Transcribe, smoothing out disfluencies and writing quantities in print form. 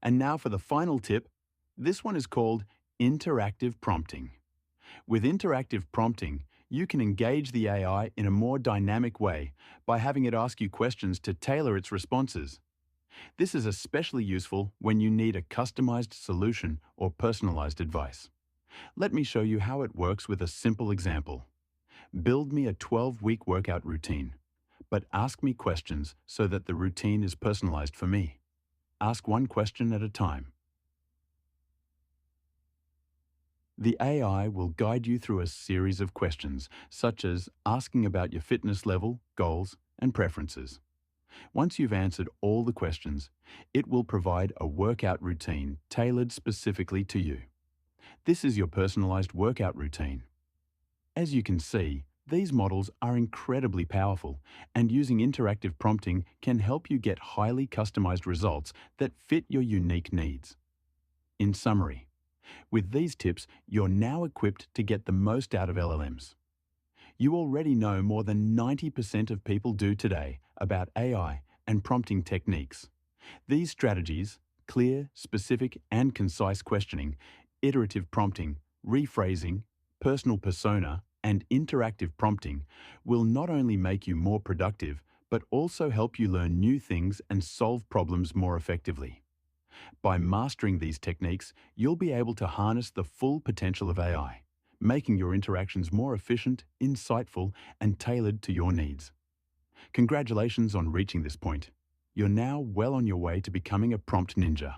And now for the final tip. This one is called interactive prompting. With interactive prompting, you can engage the AI in a more dynamic way by having it ask you questions to tailor its responses. This is especially useful when you need a customized solution or personalized advice. Let me show you how it works with a simple example. Build me a 12-week workout routine, but ask me questions so that the routine is personalized for me. Ask one question at a time. The AI will guide you through a series of questions, such as asking about your fitness level, goals, and preferences. Once you've answered all the questions, it will provide a workout routine tailored specifically to you. This is your personalized workout routine. As you can see, these models are incredibly powerful, and using interactive prompting can help you get highly customized results that fit your unique needs. In summary, with these tips, you're now equipped to get the most out of LLMs. You already know more than 90% of people do today about AI and prompting techniques. These strategies, clear, specific, and concise questioning, iterative prompting, rephrasing, personal persona, and interactive prompting, will not only make you more productive, but also help you learn new things and solve problems more effectively. By mastering these techniques, you'll be able to harness the full potential of AI, making your interactions more efficient, insightful, and tailored to your needs. Congratulations on reaching this point. You're now well on your way to becoming a prompt ninja.